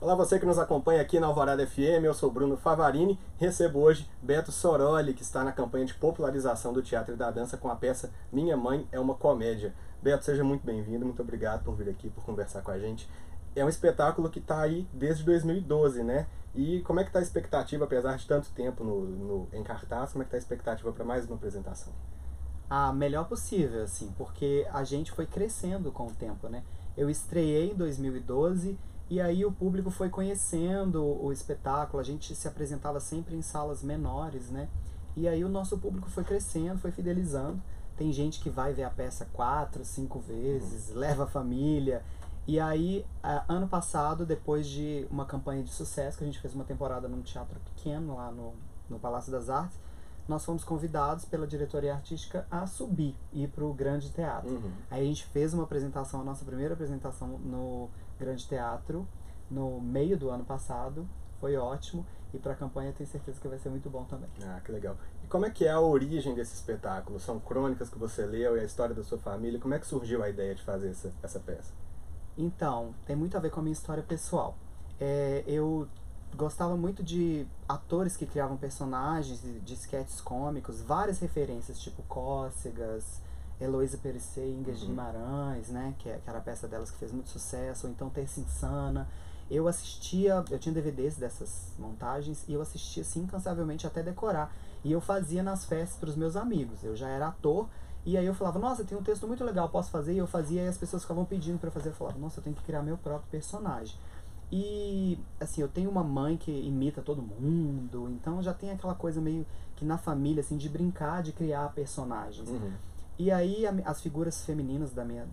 Olá, você que nos acompanha aqui na Alvorada FM, eu sou Bruno Favarini, recebo hoje Beto Sorolli, que está na campanha de popularização do teatro e da dança com a peça Minha Mãe é uma Comédia. Beto, seja muito bem-vindo, muito obrigado por vir aqui, por conversar com a gente. É um espetáculo que está aí desde 2012, né? E como é que está a expectativa, apesar de tanto tempo em cartaz, como é que está a expectativa para mais uma apresentação? A melhor possível, assim, porque a gente foi crescendo com o tempo, né? Eu estreiei em 2012 e aí o público foi conhecendo o espetáculo, a gente se apresentava sempre em salas menores, né? E aí o nosso público foi crescendo, foi fidelizando. Tem gente que vai ver a peça 4, 5 vezes, leva a família. E aí, ano passado, depois de uma campanha de sucesso, que a gente fez uma temporada num teatro pequeno lá no Palácio das Artes, nós fomos convidados pela diretoria artística a subir, ir para o Grande Teatro. Aí a gente fez uma apresentação, a nossa primeira apresentação no Grande Teatro, no meio do ano passado, foi ótimo, e para a campanha tenho certeza que vai ser muito bom também. Ah, que legal. E como é que é a origem desse espetáculo? São crônicas que você leu e a história da sua família? Como é que surgiu a ideia de fazer essa peça? Então, tem muito a ver com a minha história pessoal. Eu gostava muito de atores que criavam personagens de sketches cômicos, várias referências, tipo Cócegas, Heloísa Perissé, Ingrid Guimarães, né, que era a peça delas que fez muito sucesso, ou então Terça Insana. Eu tinha DVDs dessas montagens e eu assistia assim incansavelmente até decorar. E eu fazia nas festas para os meus amigos. Eu já era ator. E aí eu falava, nossa, tem um texto muito legal, posso fazer? E eu fazia, e as pessoas ficavam pedindo pra eu fazer. Eu falava, nossa, eu tenho que criar meu próprio personagem. E, assim, eu tenho uma mãe que imita todo mundo, então já tem aquela coisa meio que na família, assim, de brincar, de criar personagens. E aí as figuras femininas da minha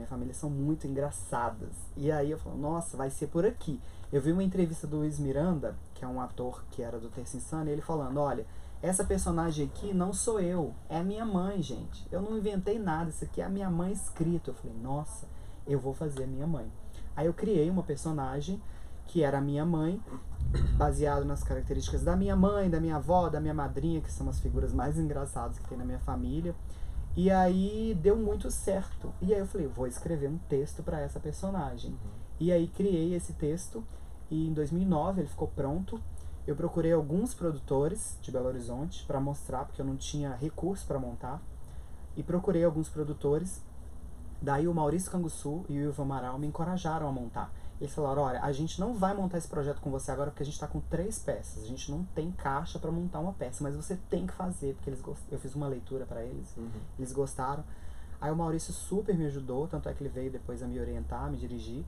família são muito engraçadas. E aí eu falo, nossa, vai ser por aqui. Eu vi uma entrevista do Luiz Miranda, que é um ator que era do Terça Insana, e ele falando, olha, essa personagem aqui não sou eu, é a minha mãe, gente. Eu não inventei nada, isso aqui é a minha mãe escrito. Eu falei, nossa, eu vou fazer a minha mãe. Aí eu criei uma personagem que era a minha mãe, baseado nas características da minha mãe, da minha avó, da minha madrinha, que são as figuras mais engraçadas que tem na minha família. E aí deu muito certo. E aí eu falei, vou escrever um texto para essa personagem. E aí criei esse texto e em 2009 ele ficou pronto. Eu procurei alguns produtores de Belo Horizonte para mostrar, porque eu não tinha recurso para montar. E procurei alguns produtores. Daí o Maurício Canguçu e o Ivo Amaral me encorajaram a montar. Eles falaram, olha, a gente não vai montar esse projeto com você agora porque a gente está com 3 peças. A gente não tem caixa para montar uma peça, mas você tem que fazer, porque eu fiz uma leitura para eles, eles gostaram. Aí o Maurício super me ajudou, tanto é que ele veio depois a me orientar, a me dirigir.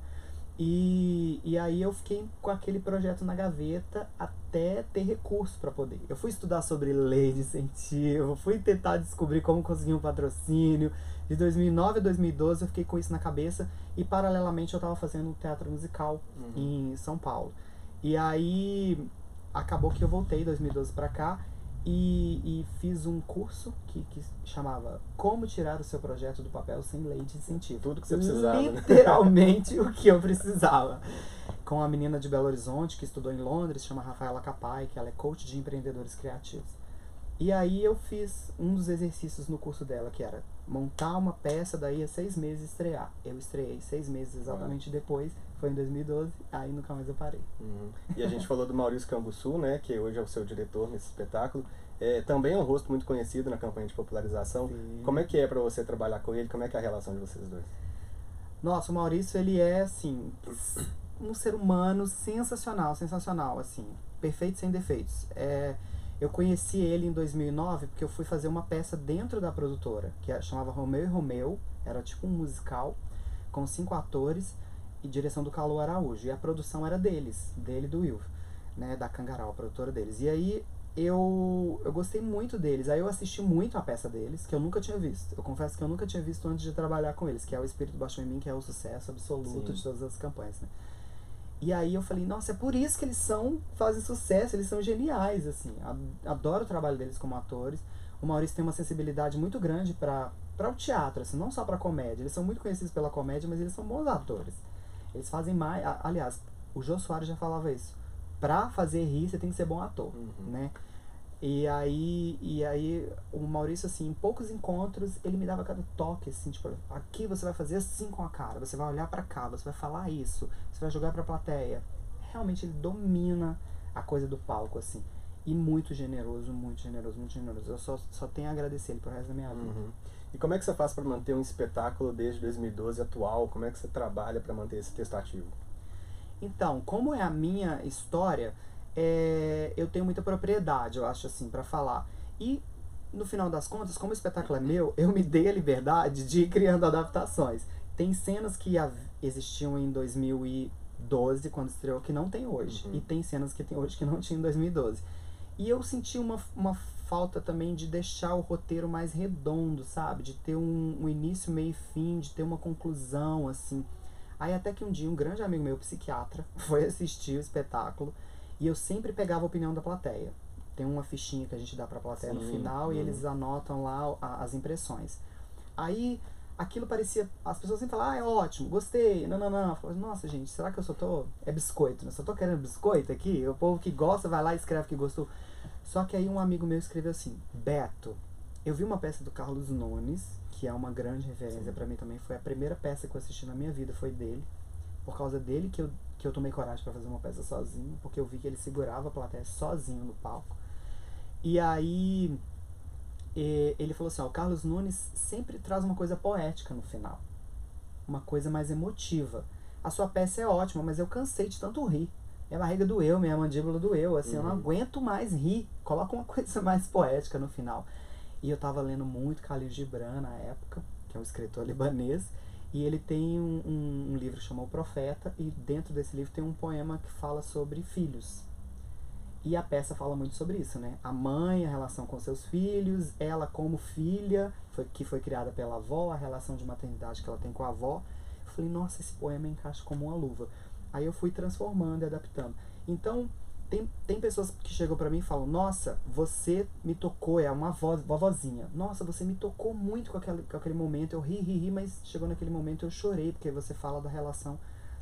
E aí eu fiquei com aquele projeto na gaveta até ter recurso para poder. Eu fui estudar sobre lei de incentivo, fui tentar descobrir como conseguir um patrocínio. De 2009 a 2012 eu fiquei com isso na cabeça e paralelamente eu estava fazendo um teatro musical em São Paulo. E aí acabou que eu voltei em 2012 para cá e fiz um curso que chamava Como Tirar o Seu Projeto do Papel Sem Lei de Incentivo. Tudo que você precisava, né? Literalmente o que eu precisava. Com a menina de Belo Horizonte que estudou em Londres, chama Rafaela Capai, que ela é coach de empreendedores criativos. E aí eu fiz um dos exercícios no curso dela, que era montar uma peça, daí a 6 meses estrear. Eu estreiei 6 meses exatamente depois, foi em 2012, aí nunca mais eu parei. E a gente falou do Maurício Canguçu, né, que hoje é o seu diretor nesse espetáculo. Também é um rosto muito conhecido na campanha de popularização. Sim. Como é que é para você trabalhar com ele? Como é que é a relação de vocês dois? Nossa, o Maurício, ele é, assim, um ser humano sensacional, sensacional, assim, perfeito sem defeitos. Eu conheci ele em 2009 porque eu fui fazer uma peça dentro da produtora, que chamava Romeu e Romeu, era tipo um musical, com 5 atores e direção do Calô Araújo. E a produção era deles, dele e do Will, né, da Cangarau, a produtora deles. E aí eu gostei muito deles, aí eu assisti muito a peça deles, que eu nunca tinha visto. Eu confesso que eu nunca tinha visto antes de trabalhar com eles, que é O Espírito Baixou em Mim, que é o sucesso absoluto de todas as campanhas, né. E aí eu falei, nossa, é por isso que eles fazem sucesso, eles são geniais, assim. Adoro o trabalho deles como atores. O Maurício tem uma sensibilidade muito grande para o teatro, assim, não só para comédia. Eles são muito conhecidos pela comédia, mas eles são bons atores. Eles fazem mais... Aliás, o Jô Soares já falava isso. Pra fazer rir, você tem que ser bom ator, né? E aí o Maurício, assim, em poucos encontros, ele me dava cada toque, assim, tipo, aqui você vai fazer assim com a cara, você vai olhar pra cá, você vai falar isso, você vai jogar pra plateia. realmente ele domina a coisa do palco, assim. E muito generoso, muito generoso, muito generoso. Eu só tenho a agradecer ele pro resto da minha vida. Uhum. E como é que você faz para manter um espetáculo desde 2012 atual? Como é que você trabalha para manter esse texto ativo? Então, como é a minha história, eu tenho muita propriedade, eu acho assim, pra falar. E, no final das contas, como o espetáculo é meu, eu me dei a liberdade de ir criando adaptações. Tem cenas que existiam em 2012, quando estreou, que não tem hoje. Uhum. E tem cenas que tem hoje que não tinha em 2012. E eu senti uma falta também de deixar o roteiro mais redondo, sabe? De ter um início, meio e fim, de ter uma conclusão, assim. Aí até que um dia um grande amigo meu, psiquiatra, foi assistir o espetáculo e eu sempre pegava a opinião da plateia. Tem uma fichinha que a gente dá pra plateia no final e eles anotam lá as impressões. Aí aquilo parecia. As pessoas sempre falam, é ótimo, gostei, não. Eu falava, nossa gente, será que eu só tô. É biscoito, né? Só tô querendo biscoito aqui? O povo que gosta vai lá e escreve que gostou. Só que aí um amigo meu escreveu assim, Beto, eu vi uma peça do Carlos Nunes, que é uma grande referência pra mim também. Foi a primeira peça que eu assisti na minha vida, foi dele. Por causa dele que eu tomei coragem pra fazer uma peça sozinho, porque eu vi que ele segurava a plateia sozinho no palco. E aí ele falou assim, ó, o Carlos Nunes sempre traz uma coisa poética no final. Uma coisa mais emotiva. A sua peça é ótima, mas eu cansei de tanto rir. Minha barriga doeu, minha mandíbula doeu, assim, eu não aguento mais rir. Coloca uma coisa mais poética no final. E eu tava lendo muito Khalil Gibran na época, que é um escritor libanês, e ele tem um livro que chama O Profeta, e dentro desse livro tem um poema que fala sobre filhos. E a peça fala muito sobre isso, né? A mãe, a relação com seus filhos, ela como filha, que foi criada pela avó, a relação de maternidade que ela tem com a avó. Eu falei, nossa, esse poema encaixa como uma luva. Aí eu fui transformando e adaptando. Então, tem pessoas que chegam pra mim e falam, nossa, você me tocou, é uma vovozinha. Nossa, você me tocou muito com aquele momento, eu ri, mas chegou naquele momento eu chorei, porque você fala da relação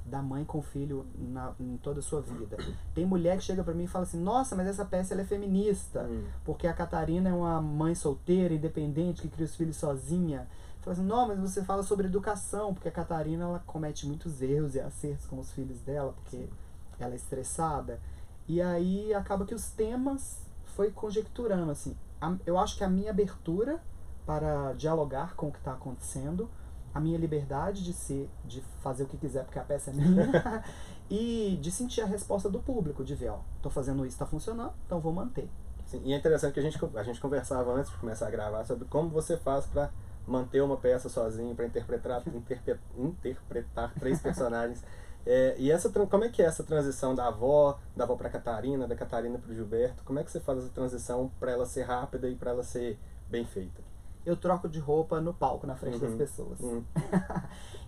da mãe com o filho em toda a sua vida. Tem mulher que chega pra mim e fala assim, nossa, mas essa peça ela é feminista, porque a Catarina é uma mãe solteira, independente, que cria os filhos sozinha. Fala assim, não, mas você fala sobre educação, porque a Catarina ela comete muitos erros e acertos com os filhos dela, porque ela é estressada. E aí acaba que os temas foi conjecturando, assim. Eu acho que a minha abertura para dialogar com o que está acontecendo, a minha liberdade de fazer o que quiser porque a peça é minha, e de sentir a resposta do público, de ver, ó, tô fazendo isso, tá funcionando, então vou manter. Sim, e é interessante que a gente conversava antes de começar a gravar sobre como você faz para manter uma peça sozinho, para interpretar 3 personagens. Como é que é essa transição da avó para Catarina, da Catarina para o Gilberto? Como é que você faz essa transição para ela ser rápida e para ela ser bem feita? Eu troco de roupa no palco, na frente das pessoas.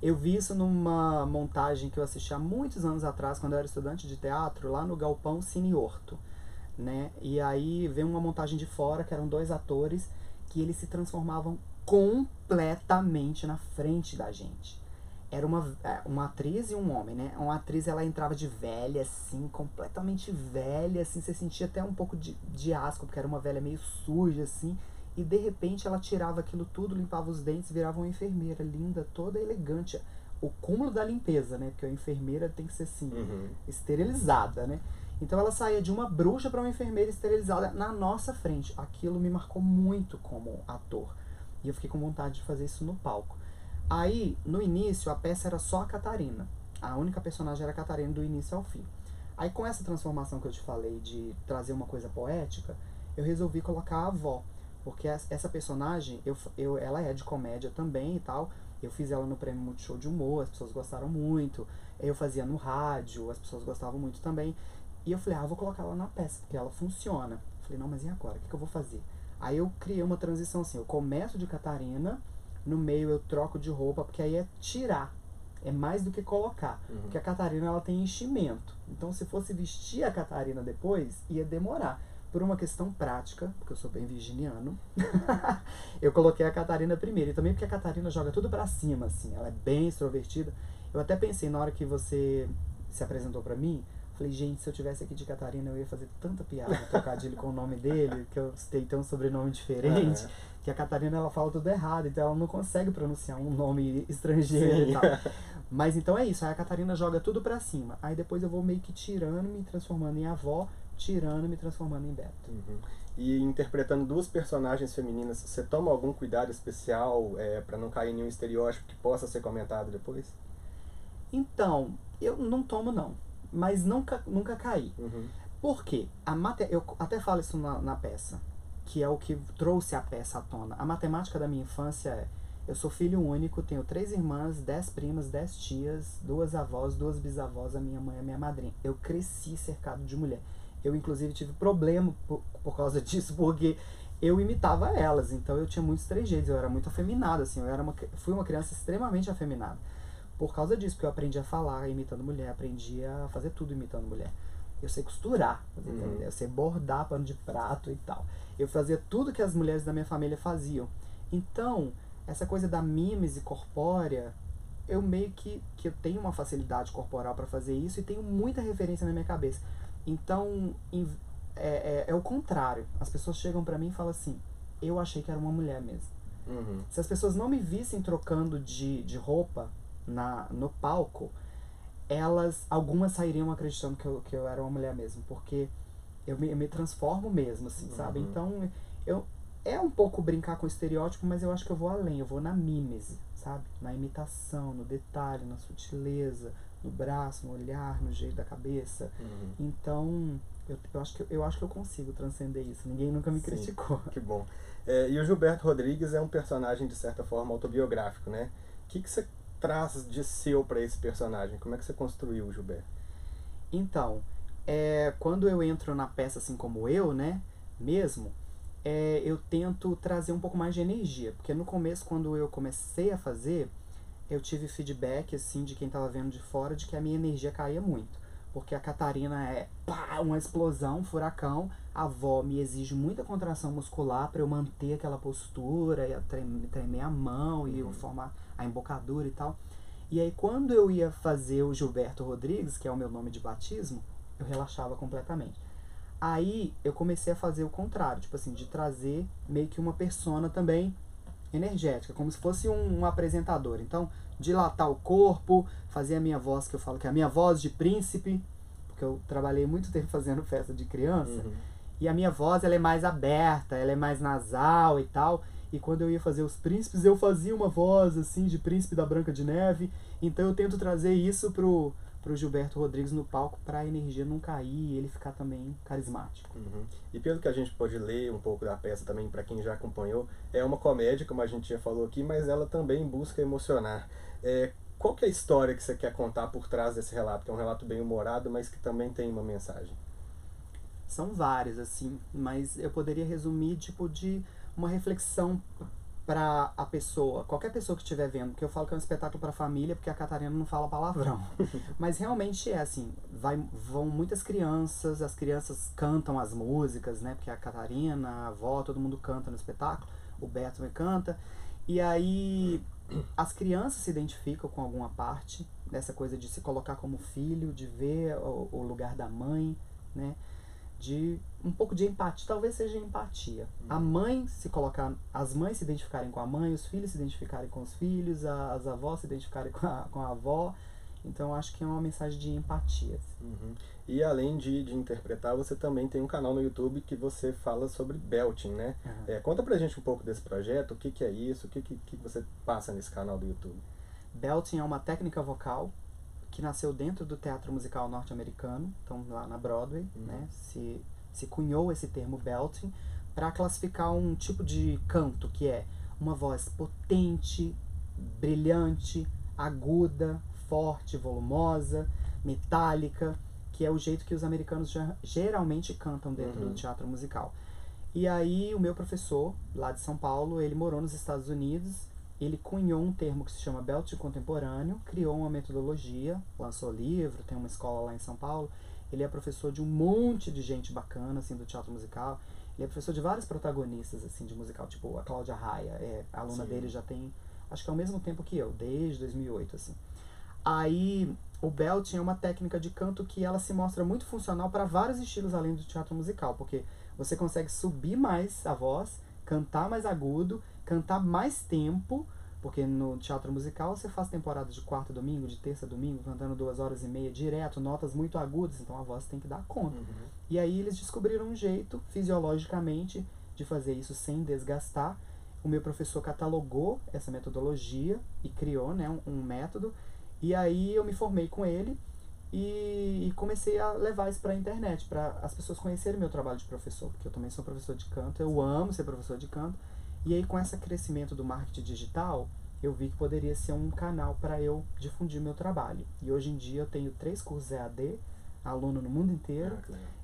Eu vi isso numa montagem que eu assisti há muitos anos atrás, quando eu era estudante de teatro, lá no Galpão Cine Horto, né? E aí veio uma montagem de fora, que eram 2 atores, que eles se transformavam completamente na frente da gente. Era uma atriz e um homem, né? Uma atriz, ela entrava de velha, assim, completamente velha, assim, você sentia até um pouco de asco, porque era uma velha meio suja, assim, e de repente ela tirava aquilo tudo, limpava os dentes, virava uma enfermeira linda, toda elegante. O cúmulo da limpeza, né? Porque a enfermeira tem que ser assim, esterilizada, né? Então ela saía de uma bruxa para uma enfermeira esterilizada na nossa frente. Aquilo me marcou muito como ator. E eu fiquei com vontade de fazer isso no palco. Aí, no início, a peça era só a Catarina. A única personagem era a Catarina do início ao fim. Aí com essa transformação que eu te falei de trazer uma coisa poética, eu resolvi colocar a avó. Porque essa personagem, ela é de comédia também e tal. Eu fiz ela no Prêmio Multishow de Humor, as pessoas gostaram muito. Eu fazia no rádio, as pessoas gostavam muito também. E eu falei, vou colocar ela na peça, porque ela funciona. Falei, não, mas e agora? O que eu vou fazer? Aí eu criei uma transição assim, eu começo de Catarina, no meio eu troco de roupa, porque aí é tirar. É mais do que colocar. Porque a Catarina, ela tem enchimento. Então, se fosse vestir a Catarina depois, ia demorar. Por uma questão prática, porque eu sou bem virginiano, eu coloquei a Catarina primeiro. E também porque a Catarina joga tudo pra cima, assim. Ela é bem extrovertida. Eu até pensei, na hora que você se apresentou pra mim, Falei, gente, se eu tivesse aqui de Catarina, eu ia fazer tanta piada, trocadilho com o nome dele, que eu tem um sobrenome diferente, que a Catarina, ela fala tudo errado, então ela não consegue pronunciar um nome estrangeiro. Sim. E tal. Mas então é isso, aí a Catarina joga tudo pra cima. Aí depois eu vou meio que tirando, me transformando em avó, tirando, me transformando em Beto. Uhum. E interpretando duas personagens femininas, você toma algum cuidado especial pra não cair em nenhum estereótipo que possa ser comentado depois? Então, eu não tomo não, mas nunca caí. Uhum. Por quê? Eu até falo isso na peça, que é o que trouxe a peça à tona. A matemática da minha infância é: eu sou filho único, tenho 3 irmãs, 10 primas, 10 tias, 2 avós, 2 bisavós, a minha mãe e a minha madrinha. Eu cresci cercado de mulher. Eu, inclusive, tive problema por causa disso, porque eu imitava elas. Então, eu tinha muitos trejeitos, eu era muito afeminado, assim. Fui uma criança extremamente afeminada. Por causa disso, porque eu aprendi a falar imitando mulher, aprendi a fazer tudo imitando mulher. Eu sei costurar, eu sei bordar pano de prato e tal. Eu fazia tudo que as mulheres da minha família faziam. Então, essa coisa da mímese corpórea, eu meio que eu tenho uma facilidade corporal para fazer isso e tenho muita referência na minha cabeça. Então, é o contrário. As pessoas chegam pra mim e falam assim: eu achei que era uma mulher mesmo. Uhum. Se as pessoas não me vissem trocando de roupa no palco, algumas sairiam acreditando que eu era uma mulher mesmo, porque eu me transformo mesmo, assim, sabe? Então, é um pouco brincar com o estereótipo, mas eu acho que eu vou além, eu vou na mímese, sabe? Na imitação, no detalhe, na sutileza, no braço, no olhar, no jeito da cabeça. Então, eu acho que eu consigo transcender isso. Ninguém nunca me criticou. Que bom. E o Gilberto Rodrigues é um personagem, de certa forma, autobiográfico, né? O que você traz de seu para esse personagem? Como é que você construiu o Gilberto? Então, quando eu entro na peça assim como eu, né, mesmo, eu tento trazer um pouco mais de energia. Porque no começo, quando eu comecei a fazer, eu tive feedback, assim, de quem tava vendo de fora, de que a minha energia caía muito. Porque a Catarina é uma explosão, um furacão. A avó me exige muita contração muscular para eu manter aquela postura, e tremer a mão e formar a embocadura e tal. E aí, quando eu ia fazer o Gilberto Rodrigues, que é o meu nome de batismo, eu relaxava completamente. Aí, eu comecei a fazer o contrário, tipo assim, de trazer meio que uma persona também energética, como se fosse um apresentador. Então, dilatar o corpo, fazer a minha voz, que eu falo que é a minha voz de príncipe, porque eu trabalhei muito tempo fazendo festa de criança, e a minha voz, ela é mais aberta, ela é mais nasal e tal, e quando eu ia fazer os príncipes, eu fazia uma voz, assim, de príncipe da Branca de Neve. Então eu tento trazer isso pro Gilberto Rodrigues no palco, pra energia não cair e ele ficar também carismático. E pelo que a gente pode ler um pouco da peça também, para quem já acompanhou, é uma comédia, como a gente já falou aqui, mas ela também busca emocionar. Qual que é a história que você quer contar por trás desse relato? Que é um relato bem humorado, mas que também tem uma mensagem. São várias, assim, mas eu poderia resumir, tipo, de uma reflexão pra a pessoa, qualquer pessoa que estiver vendo, porque eu falo que é um espetáculo pra família, porque a Catarina não fala palavrão. Mas realmente é assim, vão muitas crianças, as crianças cantam as músicas, né, porque a Catarina, a avó, todo mundo canta no espetáculo, o Beto me canta, e aí as crianças se identificam com alguma parte dessa coisa de se colocar como filho, de ver o lugar da mãe, né, de um pouco de empatia, talvez seja empatia. A mãe se colocar, as mães se identificarem com a mãe, os filhos se identificarem com os filhos, as avós se identificarem com a avó. Então eu acho que é uma mensagem de empatia. E além de interpretar, você também tem um canal no YouTube que você fala sobre belting, né? Conta pra gente um pouco desse projeto, o que é isso, o que você passa nesse canal do YouTube. Belting é uma técnica vocal que nasceu dentro do teatro musical norte-americano, então lá na Broadway, né, se cunhou esse termo belting para classificar um tipo de canto que é uma voz potente, brilhante, aguda, forte, volumosa, metálica, que é o jeito que os americanos geralmente cantam dentro do teatro musical. E aí o meu professor, lá de São Paulo, ele morou nos Estados Unidos. Ele cunhou um termo que se chama belting contemporâneo, criou uma metodologia, lançou livro, tem uma escola lá em São Paulo. Ele é professor de um monte de gente bacana, assim, do teatro musical. Ele é professor de vários protagonistas, assim, de musical, tipo a Cláudia Raia, a aluna dele já tem, acho que é ao mesmo tempo que eu, desde 2008, assim. Aí, o belting é uma técnica de canto que ela se mostra muito funcional para vários estilos além do teatro musical, porque você consegue subir mais a voz, cantar mais agudo, cantar mais tempo, porque no teatro musical você faz temporada de quarta a domingo, de terça a domingo, cantando 2 horas e meia direto, notas muito agudas, então a voz tem que dar conta. E aí eles descobriram um jeito, fisiologicamente, de fazer isso sem desgastar. O meu professor catalogou essa metodologia e criou, né, um método. E aí eu me formei com ele e comecei a levar isso para a internet, para as pessoas conhecerem meu trabalho de professor, porque eu também sou professor de canto, eu amo ser professor de canto. E aí com esse crescimento do marketing digital, eu vi que poderia ser um canal para eu difundir meu trabalho. E hoje em dia eu tenho 3 cursos EAD, aluno no mundo inteiro,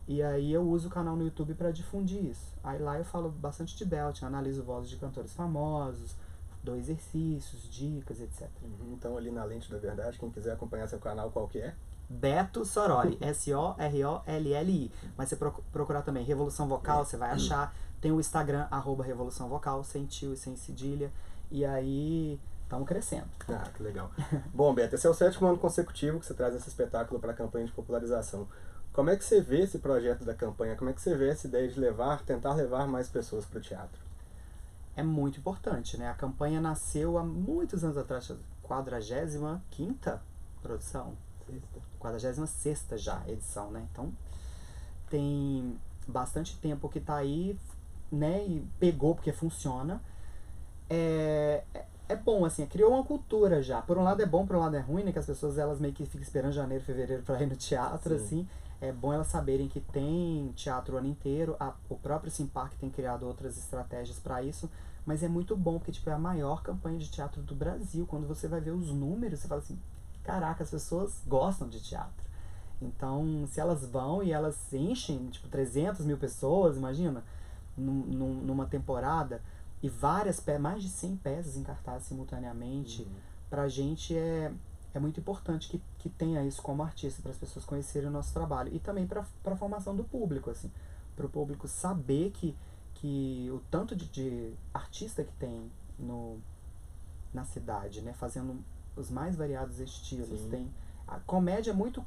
e aí eu uso o canal no YouTube para difundir isso. Aí lá eu falo bastante de belting, analiso vozes de cantores famosos, dou exercícios, dicas, etc. Então ali na Lente da Verdade, quem quiser acompanhar seu canal, qual que é? Beto Sorolli, S-O-R-O-L-L-I. Mas você procurar também Revolução Vocal, você vai achar. Tem o Instagram, @Revolução Vocal, sem tio e sem cedilha. E aí, estamos crescendo. Ah, que legal. Bom, Beto, esse é o 7º ano consecutivo que você traz esse espetáculo para a campanha de popularização. Como é que você vê esse projeto da campanha? Como é que você vê essa ideia de tentar levar mais pessoas para o teatro? É muito importante, né? A campanha nasceu há muitos anos atrás, 45ª produção. 46ª já edição, né? Então tem bastante tempo que tá aí, né? E pegou porque funciona. É bom, assim, criou uma cultura já. Por um lado é bom, por um lado é ruim, né? Que as pessoas elas meio que ficam esperando janeiro, fevereiro pra ir no teatro, Sim. assim. É bom elas saberem que tem teatro o ano inteiro. O próprio Simpark tem criado outras estratégias para isso. Mas é muito bom, porque tipo, é a maior campanha de teatro do Brasil. Quando você vai ver os números, você fala assim, caraca, as pessoas gostam de teatro. Então, se elas vão e elas enchem, tipo, 300 mil pessoas, imagina, numa temporada, e mais de 100 peças em cartaz simultaneamente, pra gente é muito importante que tenha isso como artista, para as pessoas conhecerem o nosso trabalho. E também para a formação do público, assim, para o público saber que o tanto de artista que tem na cidade, né, fazendo os mais variados estilos. A comédia é muito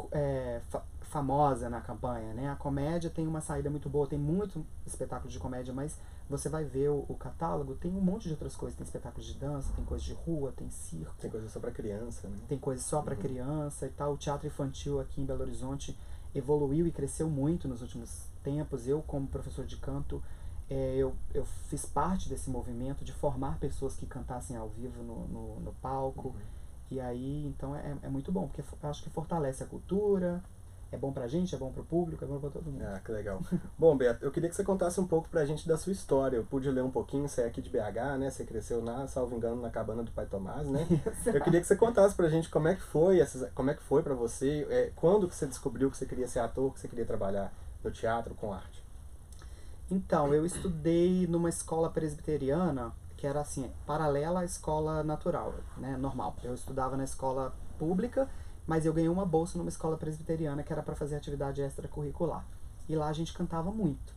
famosa na campanha, né? A comédia tem uma saída muito boa, tem muito espetáculo de comédia, mas você vai ver o catálogo, tem um monte de outras coisas. Tem espetáculos de dança, tem coisa de rua, tem circo. Tem coisa só para criança, né? Tem coisa só para criança e tal. O teatro infantil aqui em Belo Horizonte evoluiu e cresceu muito nos últimos tempos. Eu, como professor de canto, eu fiz parte desse movimento de formar pessoas que cantassem ao vivo no palco. E aí, então, é muito bom, porque eu acho que fortalece a cultura, é bom pra gente, é bom pro público, é bom pra todo mundo. Ah, que legal. Bom, Beto, eu queria que você contasse um pouco pra gente da sua história. Eu pude ler um pouquinho, você é aqui de BH, né? Você cresceu salvo engano, na cabana do Pai Tomás, né? Eu queria que você contasse pra gente como é que foi pra você, quando que você descobriu que você queria ser ator, que você queria trabalhar no teatro com arte. Então, eu estudei numa escola presbiteriana, que era assim, paralela à escola natural, né, normal. Eu estudava na escola pública, mas eu ganhei uma bolsa numa escola presbiteriana que era para fazer atividade extracurricular. E lá a gente cantava muito.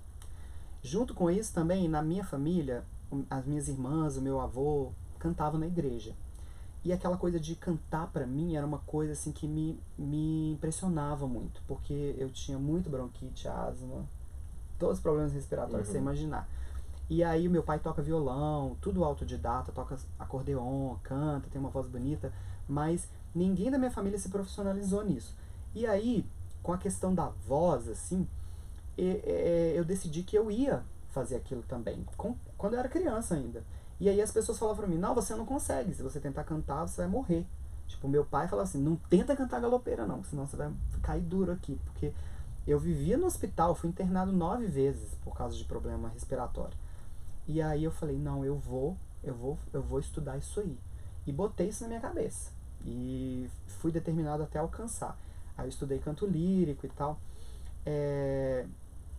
Junto com isso também, na minha família, as minhas irmãs, o meu avô, cantavam na igreja. E aquela coisa de cantar pra mim era uma coisa assim que me impressionava muito, porque eu tinha muito bronquite, asma, todos os problemas respiratórios, você imaginar. E aí o meu pai toca violão, tudo autodidata, toca acordeon, canta, tem uma voz bonita, mas ninguém da minha família se profissionalizou nisso. E aí, com a questão da voz, assim, eu decidi que eu ia fazer aquilo também, quando eu era criança ainda. E aí as pessoas falavam pra mim, não, você não consegue, se você tentar cantar, você vai morrer. Tipo, meu pai falava assim, não tenta cantar galopeira não, senão você vai cair duro aqui, porque eu vivia no hospital, fui internado 9 vezes por causa de problema respiratório. E aí eu falei, não, eu vou estudar isso aí. E botei isso na minha cabeça. E fui determinado até alcançar. Aí eu estudei canto lírico e tal.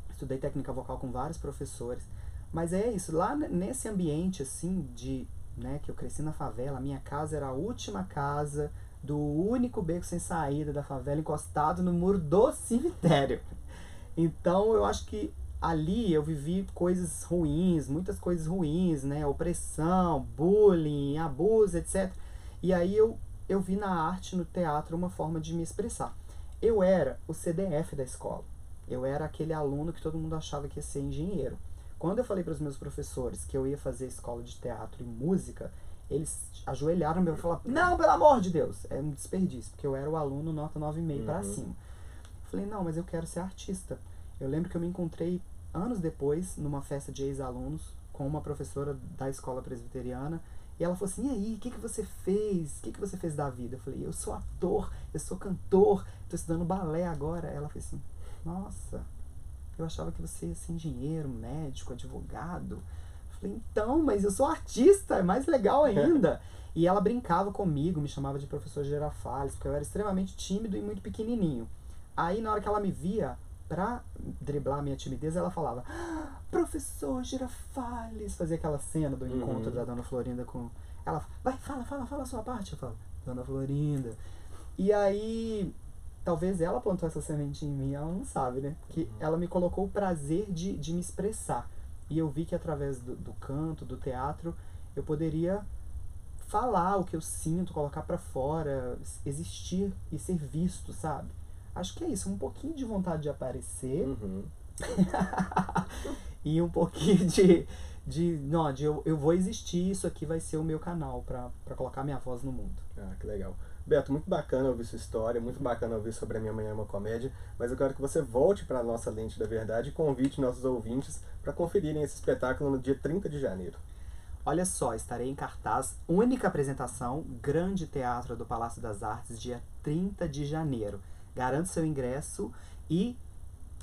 Estudei técnica vocal com vários professores. Mas é isso, lá nesse ambiente assim, né, que eu cresci na favela, a minha casa era a última casa do único beco sem saída da favela, encostado no muro do cemitério. Então eu acho que ali eu vivi coisas ruins, muitas coisas ruins, né? Opressão, bullying, abuso, etc. E aí eu eu vi na arte, no teatro, uma forma de me expressar. Eu era o CDF da escola. Eu era aquele aluno que todo mundo achava que ia ser engenheiro. Quando eu falei para os meus professores que eu ia fazer escola de teatro e música, eles ajoelharam e falaram, não, pelo amor de Deus, é um desperdício, porque eu era o aluno nota 9,5 para cima. Eu falei, não, mas eu quero ser artista. Eu lembro que eu me encontrei anos depois, numa festa de ex-alunos, com uma professora da escola presbiteriana, e ela falou assim, e aí, o que você fez? O que você fez da vida? Eu falei, eu sou ator, eu sou cantor, estou estudando balé agora. Ela fez assim, nossa, eu achava que você ia ser engenheiro, médico, advogado. Eu falei, então, mas eu sou artista, é mais legal ainda. E ela brincava comigo, me chamava de professor Girafales, porque eu era extremamente tímido e muito pequenininho. Aí, na hora que ela me via, pra driblar a minha timidez, ela falava, professor Girafales, fazia aquela cena do encontro da Dona Florinda com... Ela, vai, fala a sua parte. Eu falo, Dona Florinda. E aí, talvez ela plantou essa semente em mim, ela não sabe, né? Que ela me colocou o prazer de me expressar. E eu vi que através do canto, do teatro, eu poderia falar o que eu sinto, colocar pra fora, existir e ser visto, sabe? Acho que é isso, um pouquinho de vontade de aparecer e um pouquinho eu vou existir, isso aqui vai ser o meu canal pra colocar minha voz no mundo. Ah, que legal. Beto, muito bacana ouvir sua história, muito bacana ouvir sobre A Minha Mãe é uma Comédia, mas eu quero que você volte para a nossa Lente da Verdade e convide nossos ouvintes para conferirem esse espetáculo no dia 30 de janeiro. Olha só, estarei em cartaz, única apresentação, Grande Teatro do Palácio das Artes, dia 30 de janeiro. Garante seu ingresso e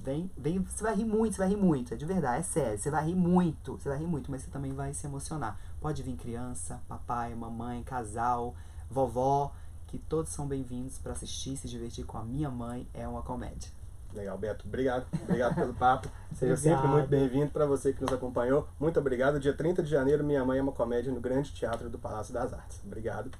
vem, você vai rir muito, é de verdade, é sério, você vai rir muito, mas você também vai se emocionar. Pode vir criança, papai, mamãe, casal, vovó, que todos são bem-vindos para assistir e se divertir com A Minha Mãe é uma Comédia. Legal, Beto. Obrigado pelo papo. Seja sempre muito bem-vindo. Para você que nos acompanhou, muito obrigado. Dia 30 de janeiro, Minha Mãe é uma Comédia no Grande Teatro do Palácio das Artes. Obrigado.